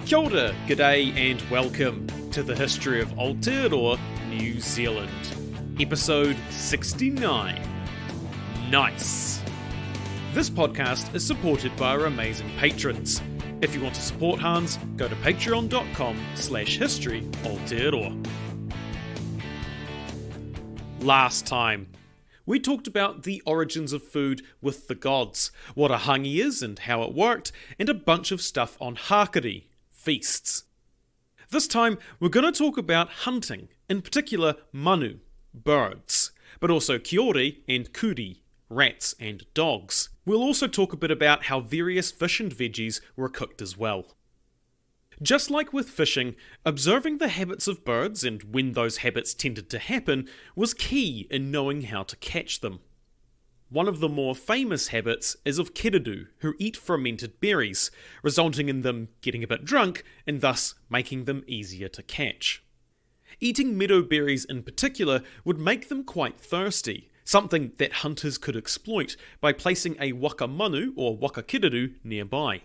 Kia ora, g'day and welcome to the history of Aotearoa, New Zealand. Episode 69. Nice! This podcast is supported by our amazing patrons. If you want to support Hans, go to patreon.com/history Aotearoa. Last time, we talked about the origins of food with the gods, what a hangi is and how it worked, and a bunch of stuff on hakari, feasts. This time, we're going to talk about hunting, in particular manu, birds, but also kiore and kuri, rats and dogs. We'll also talk a bit about how various fish and veggies were cooked as well. Just like with fishing, observing the habits of birds and when those habits tended to happen was key in knowing how to catch them. One of the more famous habits is of keridu, who eat fermented berries, resulting in them getting a bit drunk and thus making them easier to catch. Eating meadow berries in particular would make them quite thirsty, something that hunters could exploit by placing a waka manu or waka keridu nearby.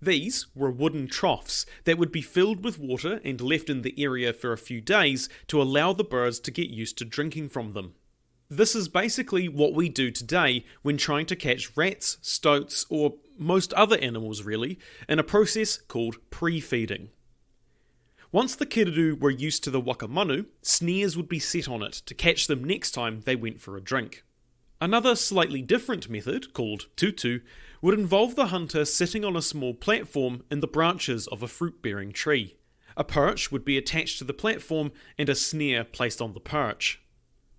These were wooden troughs that would be filled with water and left in the area for a few days to allow the birds to get used to drinking from them. This is basically what we do today when trying to catch rats, stoats, or most other animals really, in a process called pre-feeding. Once the keridu were used to the waka manu, snares would be set on it to catch them next time they went for a drink. Another slightly different method, called tutu, would involve the hunter sitting on a small platform in the branches of a fruit-bearing tree. A perch would be attached to the platform and a snare placed on the perch.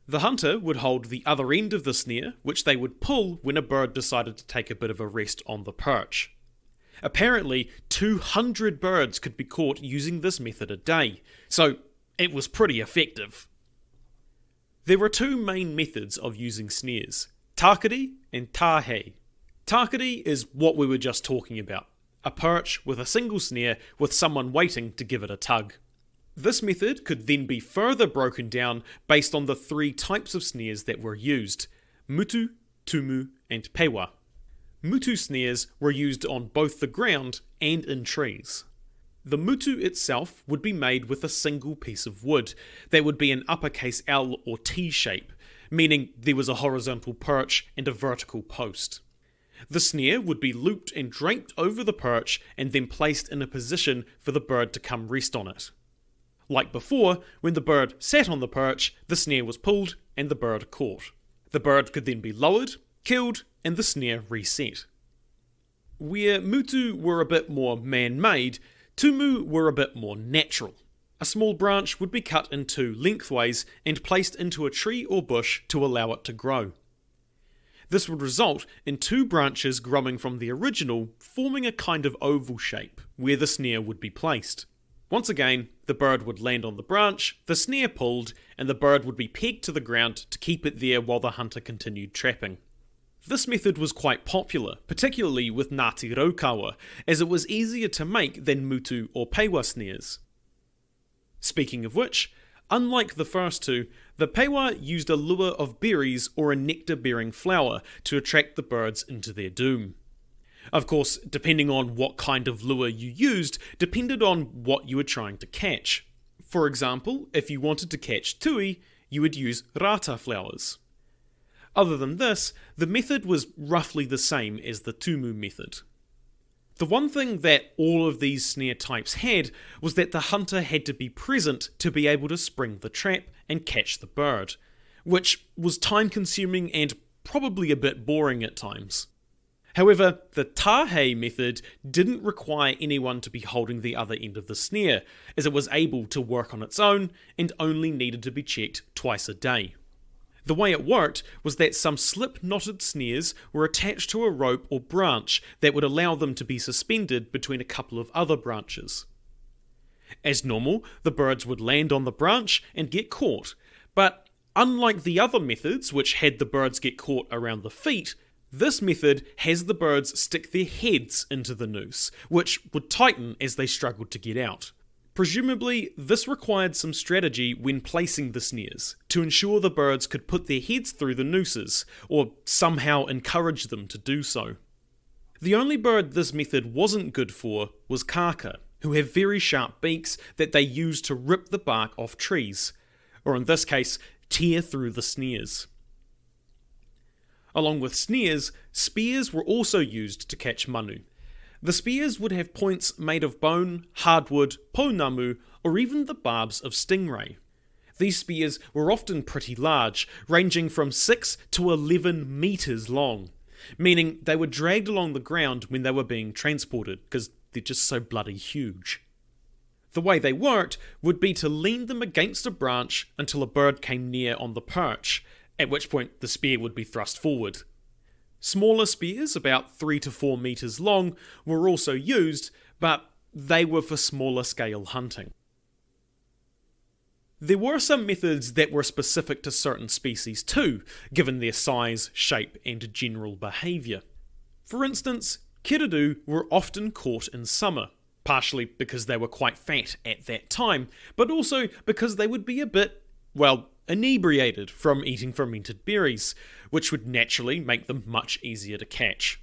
The hunter would hold the other end of the snare, which they would pull when a bird decided to take a bit of a rest on the perch. Apparently, 200 birds could be caught using this method a day, so it was pretty effective. There were two main methods of using snares, takari and tahei. Takari is what we were just talking about, a perch with a single snare with someone waiting to give it a tug. This method could then be further broken down based on the three types of snares that were used, mutu, tumu, and pewa. Mutu snares were used on both the ground and in trees. The mutu itself would be made with a single piece of wood that would be an uppercase L or T shape, meaning there was a horizontal perch and a vertical post. The snare would be looped and draped over the perch and then placed in a position for the bird to come rest on it. Like before, when the bird sat on the perch, the snare was pulled and the bird caught. The bird could then be lowered, killed, and the snare reset. Where mutu were a bit more man-made, tumu were a bit more natural. A small branch would be cut in two lengthways and placed into a tree or bush to allow it to grow. This would result in two branches growing from the original, forming a kind of oval shape, where the snare would be placed. Once again, the bird would land on the branch, the snare pulled, and the bird would be pegged to the ground to keep it there while the hunter continued trapping. This method was quite popular, particularly with Ngāti Raukawa, as it was easier to make than mutu or pewa snares. Speaking of which, unlike the first two, the pewa used a lure of berries or a nectar-bearing flower to attract the birds into their doom. Of course, depending on what kind of lure you used, depended on what you were trying to catch. For example, if you wanted to catch tui, you would use rata flowers. Other than this, the method was roughly the same as the tumu method. The one thing that all of these snare types had was that the hunter had to be present to be able to spring the trap and catch the bird, which was time-consuming and probably a bit boring at times. However, the tahei method didn't require anyone to be holding the other end of the snare, as it was able to work on its own and only needed to be checked twice a day. The way it worked was that some slip-knotted snares were attached to a rope or branch that would allow them to be suspended between a couple of other branches. As normal, the birds would land on the branch and get caught, but unlike the other methods which had the birds get caught around the feet, this method has the birds stick their heads into the noose, which would tighten as they struggled to get out. Presumably, this required some strategy when placing the snares, to ensure the birds could put their heads through the nooses, or somehow encourage them to do so. The only bird this method wasn't good for was kaka, who have very sharp beaks that they use to rip the bark off trees, or in this case, tear through the snares. Along with snares, spears were also used to catch manu. The spears would have points made of bone, hardwood, pounamu, or even the barbs of stingray. These spears were often pretty large, ranging from 6 to 11 metres long, meaning they were dragged along the ground when they were being transported, because they're just so bloody huge. The way they worked would be to lean them against a branch until a bird came near on the perch, at which point the spear would be thrust forward. Smaller spears, about 3 to 4 metres long, were also used, but they were for smaller scale hunting. There were some methods that were specific to certain species too, given their size, shape, and general behaviour. For instance, kiredu were often caught in summer, partially because they were quite fat at that time, but also because they would be a bit, inebriated from eating fermented berries, which would naturally make them much easier to catch.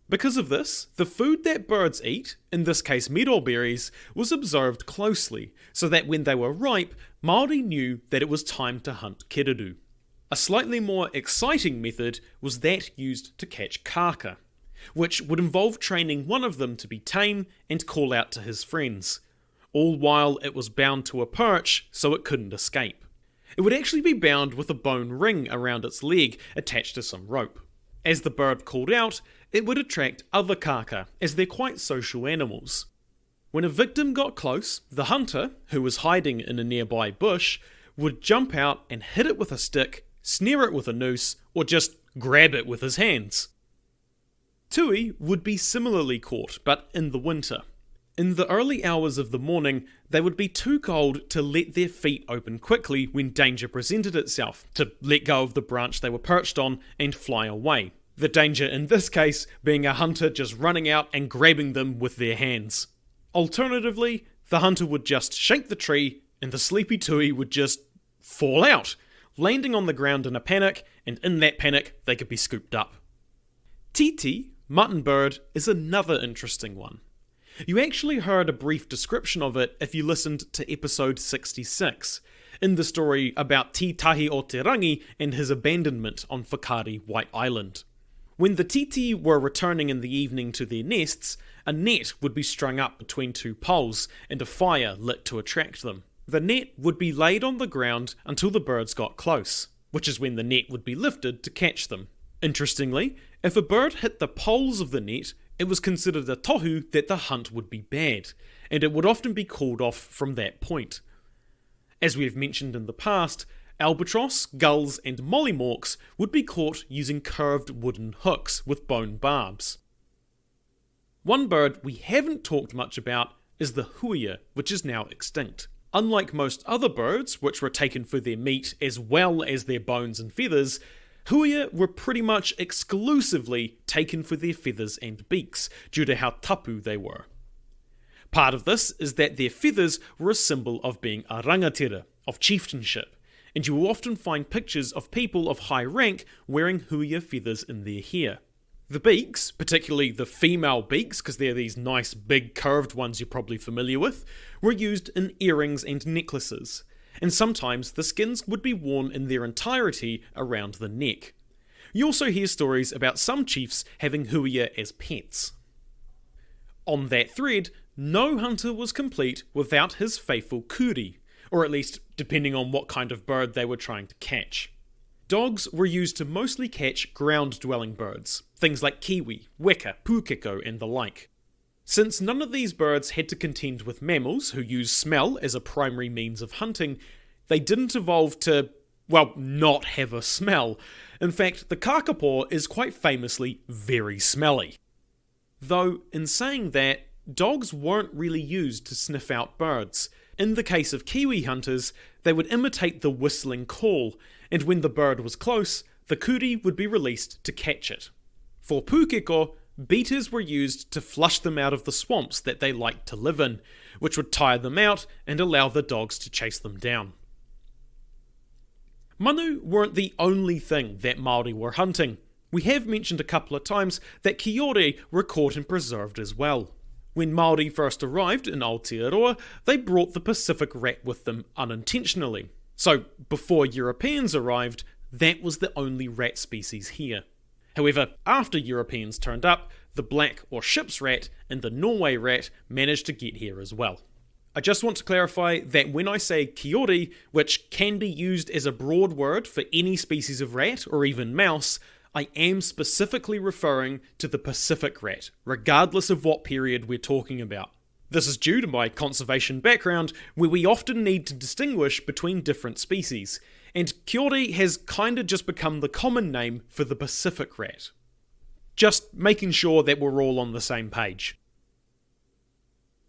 Because of this, the food that birds eat, in this case miro berries, was observed closely, so that when they were ripe, Māori knew that it was time to hunt kiredu. A slightly more exciting method was that used to catch kaka, which would involve training one of them to be tame and call out to his friends, all while it was bound to a perch so it couldn't escape. It would actually be bound with a bone ring around its leg attached to some rope. As the bird called out, it would attract other kaka, as they're quite social animals. When a victim got close, the hunter, who was hiding in a nearby bush, would jump out and hit it with a stick, snare it with a noose, or just grab it with his hands. Tui would be similarly caught, but in the winter. In the early hours of the morning, they would be too cold to let their feet open quickly when danger presented itself, to let go of the branch they were perched on and fly away. The danger in this case being a hunter just running out and grabbing them with their hands. Alternatively, the hunter would just shake the tree and the sleepy tui would just fall out, landing on the ground in a panic, and in that panic they could be scooped up. Titi, mutton bird, is another interesting one. You actually heard a brief description of it if you listened to episode 66, in the story about Te Tahi o Te Rangi and his abandonment on Whakaari White Island. When the titi were returning in the evening to their nests, a net would be strung up between two poles and a fire lit to attract them. The net would be laid on the ground until the birds got close, which is when the net would be lifted to catch them. Interestingly, if a bird hit the poles of the net, it was considered a tohu that the hunt would be bad, and it would often be called off from that point. As we have mentioned in the past, albatross, gulls, and mollymawks would be caught using curved wooden hooks with bone barbs. One bird we haven't talked much about is the huia, which is now extinct. Unlike most other birds, which were taken for their meat as well as their bones and feathers, huia were pretty much exclusively taken for their feathers and beaks, due to how tapu they were. Part of this is that their feathers were a symbol of being a rangatira, of chieftainship, and you will often find pictures of people of high rank wearing huia feathers in their hair. The beaks, particularly the female beaks, because they're these nice big curved ones you're probably familiar with, were used in earrings and necklaces, and sometimes the skins would be worn in their entirety around the neck. You also hear stories about some chiefs having huia as pets. On that thread, no hunter was complete without his faithful kuri, or at least depending on what kind of bird they were trying to catch. Dogs were used to mostly catch ground-dwelling birds, things like kiwi, weka, pukeko, and the like. Since none of these birds had to contend with mammals who use smell as a primary means of hunting, they didn't evolve to, not have a smell. In fact, the kakapo is quite famously very smelly. Though, in saying that, dogs weren't really used to sniff out birds. In the case of kiwi hunters, they would imitate the whistling call, and when the bird was close, the kuri would be released to catch it. For pukeko, beaters were used to flush them out of the swamps that they liked to live in, which would tire them out and allow the dogs to chase them down. Manu weren't the only thing that Māori were hunting. We have mentioned a couple of times that kiore were caught and preserved as well. When Māori first arrived in Aotearoa, they brought the Pacific rat with them unintentionally. So, before Europeans arrived, that was the only rat species here. However, after Europeans turned up, the black or ship's rat and the Norway rat managed to get here as well. I just want to clarify that when I say kiore, which can be used as a broad word for any species of rat or even mouse, I am specifically referring to the Pacific rat, regardless of what period we're talking about. This is due to my conservation background, where we often need to distinguish between different species, and kiore has kinda just become the common name for the Pacific rat. Just making sure that we're all on the same page.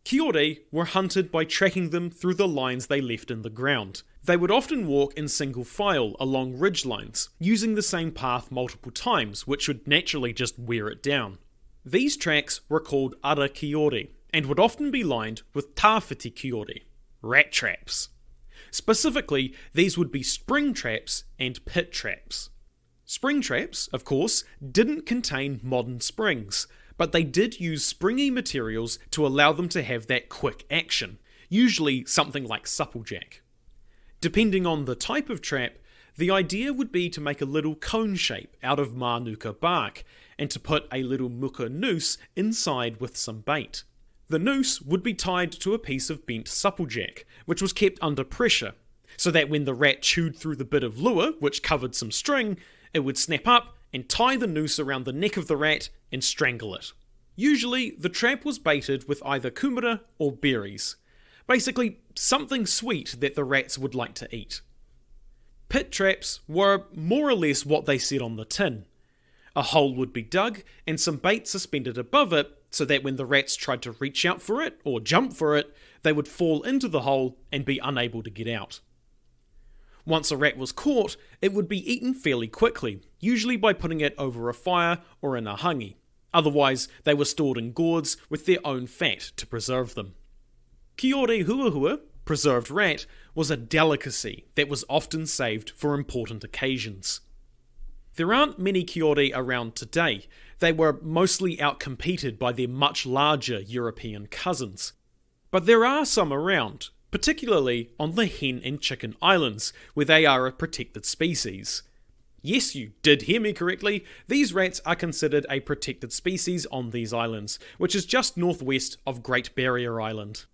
Kiore were hunted by tracking them through the lines they left in the ground. They would often walk in single file along ridge lines, using the same path multiple times, which would naturally just wear it down. These tracks were called ara kiore, and would often be lined with tawhiti kiore, rat traps. Specifically, these would be spring traps and pit traps. Spring traps, of course, didn't contain modern springs, but they did use springy materials to allow them to have that quick action, usually something like supplejack. Depending on the type of trap, the idea would be to make a little cone shape out of manuka bark, and to put a little muka noose inside with some bait. The noose would be tied to a piece of bent supplejack, which was kept under pressure, so that when the rat chewed through the bit of lure, which covered some string, it would snap up and tie the noose around the neck of the rat and strangle it. Usually, the trap was baited with either kumara or berries. Basically, something sweet that the rats would like to eat. Pit traps were more or less what they said on the tin. A hole would be dug and some bait suspended above it so that when the rats tried to reach out for it or jump for it, they would fall into the hole and be unable to get out. Once a rat was caught, it would be eaten fairly quickly, usually by putting it over a fire or in a hangi. Otherwise, they were stored in gourds with their own fat to preserve them. Kiore huahua, preserved rat, was a delicacy that was often saved for important occasions. There aren't many kiore around today. They were mostly outcompeted by their much larger European cousins. But there are some around, particularly on the Hen and Chicken Islands, where they are a protected species. Yes, you did hear me correctly, these rats are considered a protected species on these islands, which is just northwest of Great Barrier Island.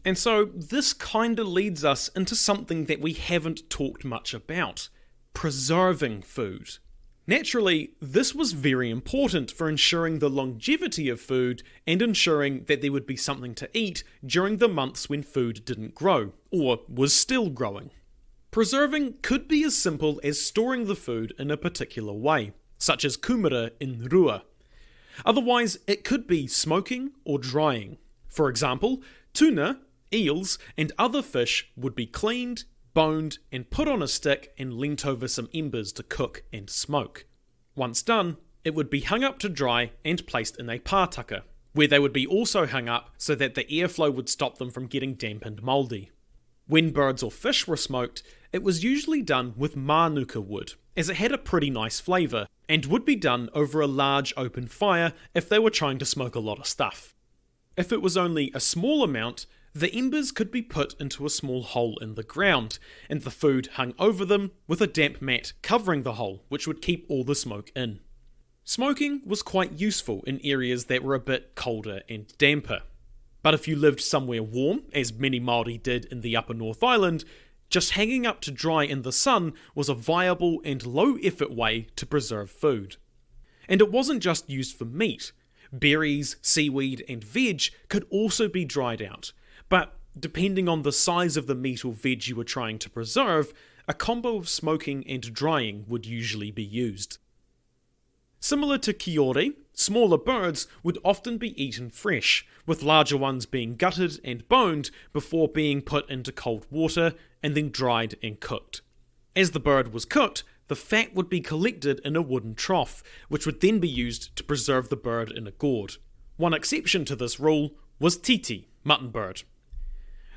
And so this kinda leads us into something that we haven't talked much about: preserving food. Naturally, this was very important for ensuring the longevity of food and ensuring that there would be something to eat during the months when food didn't grow, or was still growing. Preserving could be as simple as storing the food in a particular way, such as kumara in rua. Otherwise, it could be smoking or drying. For example, tuna, eels, and other fish would be cleaned, boned, and put on a stick and leant over some embers to cook and smoke. Once done, it would be hung up to dry and placed in a pātaka, where they would be also hung up so that the airflow would stop them from getting damp and mouldy. When birds or fish were smoked, it was usually done with manuka wood, as it had a pretty nice flavour, and would be done over a large open fire if they were trying to smoke a lot of stuff. If it was only a small amount, the embers could be put into a small hole in the ground, and the food hung over them with a damp mat covering the hole, which would keep all the smoke in. Smoking was quite useful in areas that were a bit colder and damper. But if you lived somewhere warm, as many Māori did in the Upper North Island, just hanging up to dry in the sun was a viable and low-effort way to preserve food. And it wasn't just used for meat. Berries, seaweed, and veg could also be dried out. But depending on the size of the meat or veg you were trying to preserve, a combo of smoking and drying would usually be used. Similar to kiore, smaller birds would often be eaten fresh, with larger ones being gutted and boned before being put into cold water and then dried and cooked. As the bird was cooked, the fat would be collected in a wooden trough, which would then be used to preserve the bird in a gourd. One exception to this rule was titi, mutton bird.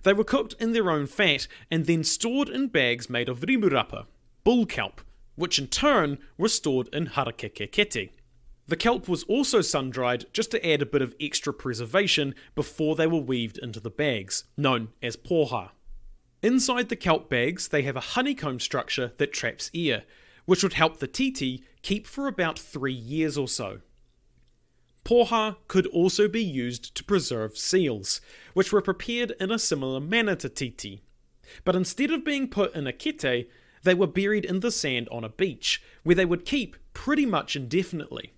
They were cooked in their own fat and then stored in bags made of rimurapa, bull kelp, which in turn were stored in harakeke kete. The kelp was also sun-dried just to add a bit of extra preservation before they were weaved into the bags, known as poha. Inside the kelp bags, they have a honeycomb structure that traps air, which would help the titi keep for about 3 years or so. Poha could also be used to preserve seals, which were prepared in a similar manner to titi. But instead of being put in a kete, they were buried in the sand on a beach, where they would keep pretty much indefinitely.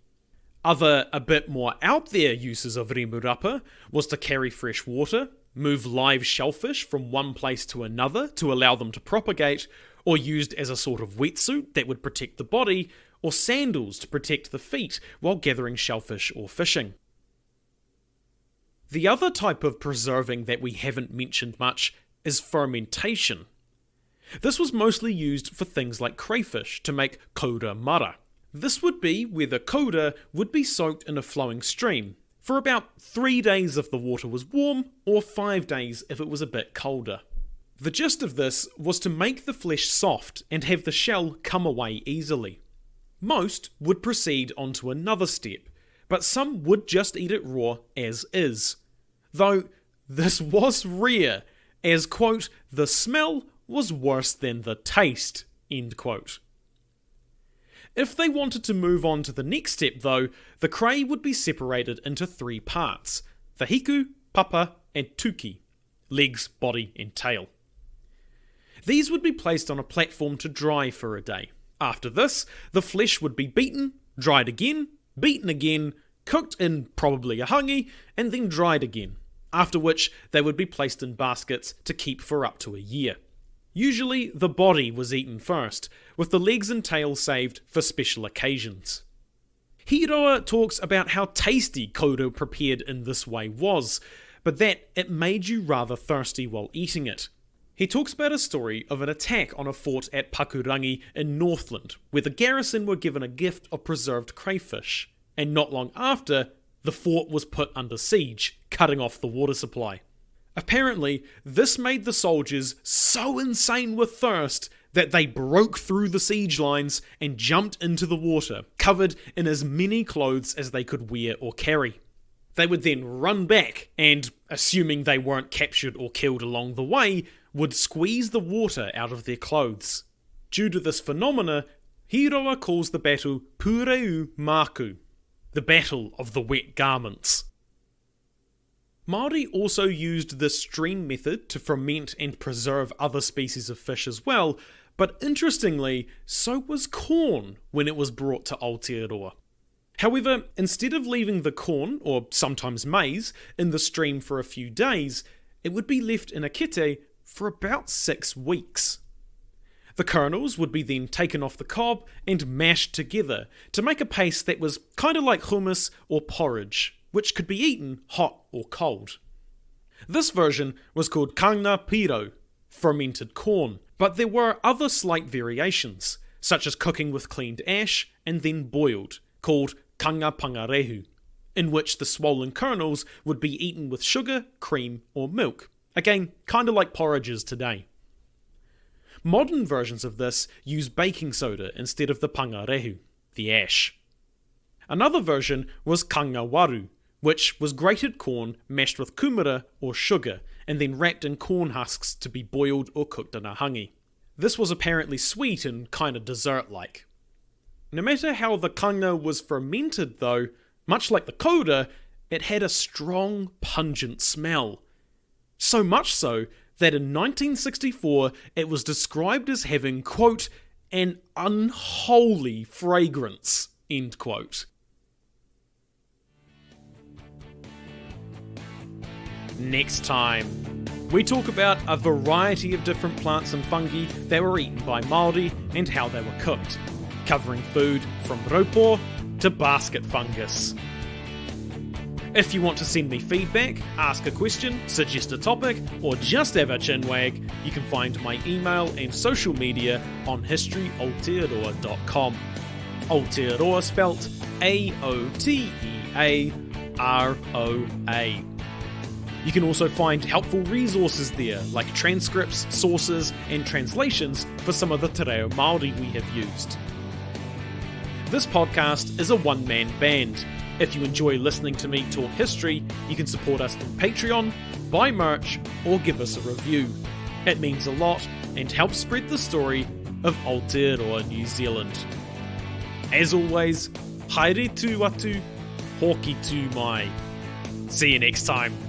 Other, a bit more out there uses of remurapa was to carry fresh water, move live shellfish from one place to another to allow them to propagate, or used as a sort of wetsuit that would protect the body, or sandals to protect the feet while gathering shellfish or fishing. The other type of preserving that we haven't mentioned much is fermentation. This was mostly used for things like crayfish to make koura mara. This would be where the koura would be soaked in a flowing stream for about 3 days if the water was warm, or 5 days if it was a bit colder. The gist of this was to make the flesh soft and have the shell come away easily. Most would proceed on to another step, but some would just eat it raw as is. Though this was rare, as, quote, the smell was worse than the taste, end quote. If they wanted to move on to the next step though, the cray would be separated into 3 parts: the hiku, papa, and tuki, legs, body, and tail. These would be placed on a platform to dry for a day. After this, the flesh would be beaten, dried again, beaten again, cooked in probably a hangi, and then dried again, after which they would be placed in baskets to keep for up to a year. Usually the body was eaten first, with the legs and tail saved for special occasions. Aotearoa talks about how tasty koura prepared in this way was, but that it made you rather thirsty while eating it. He talks about a story of an attack on a fort at Pakurangi in Northland, where the garrison were given a gift of preserved crayfish, and not long after, the fort was put under siege, cutting off the water supply. Apparently, this made the soldiers so insane with thirst that they broke through the siege lines and jumped into the water, covered in as many clothes as they could wear or carry. They would then run back and, assuming they weren't captured or killed along the way, would squeeze the water out of their clothes. Due to this phenomena, Aotearoa calls the battle Pureu Maku, the Battle of the Wet Garments. Māori also used the stream method to ferment and preserve other species of fish as well, but interestingly, so was corn when it was brought to Aotearoa. However, instead of leaving the corn, or sometimes maize, in the stream for a few days, it would be left in a kete for about 6 weeks. The kernels would be then taken off the cob and mashed together to make a paste that was kind of like hummus or porridge, which could be eaten hot or cold. This version was called kanga piro, fermented corn, but there were other slight variations, such as cooking with cleaned ash and then boiled, called kanga pangarehu, in which the swollen kernels would be eaten with sugar, cream, or milk. Again, kind of like porridges today. Modern versions of this use baking soda instead of the pangarehu, the ash. Another version was kanga waru, which was grated corn mashed with kumara or sugar, and then wrapped in corn husks to be boiled or cooked in a hangi. This was apparently sweet and kind of dessert-like. No matter how the kanga was fermented though, much like the koura, it had a strong, pungent smell. So much so that in 1964 it was described as having, quote, an unholy fragrance, end quote. Next time, we talk about a variety of different plants and fungi that were eaten by Māori and how they were cooked, covering food from raupo to basket fungus. If you want to send me feedback, ask a question, suggest a topic, or just have a chinwag, you can find my email and social media on historyaotearoa.com. Aotearoa spelt A-O-T-E-A-R-O-A. You can also find helpful resources there, like transcripts, sources, and translations for some of the te reo Māori we have used. This podcast is a one-man band. If you enjoy listening to me talk history, you can support us on Patreon, buy merch, or give us a review. It means a lot and helps spread the story of Aotearoa, New Zealand. As always, haere tū atu, hoki tū mai. See you next time.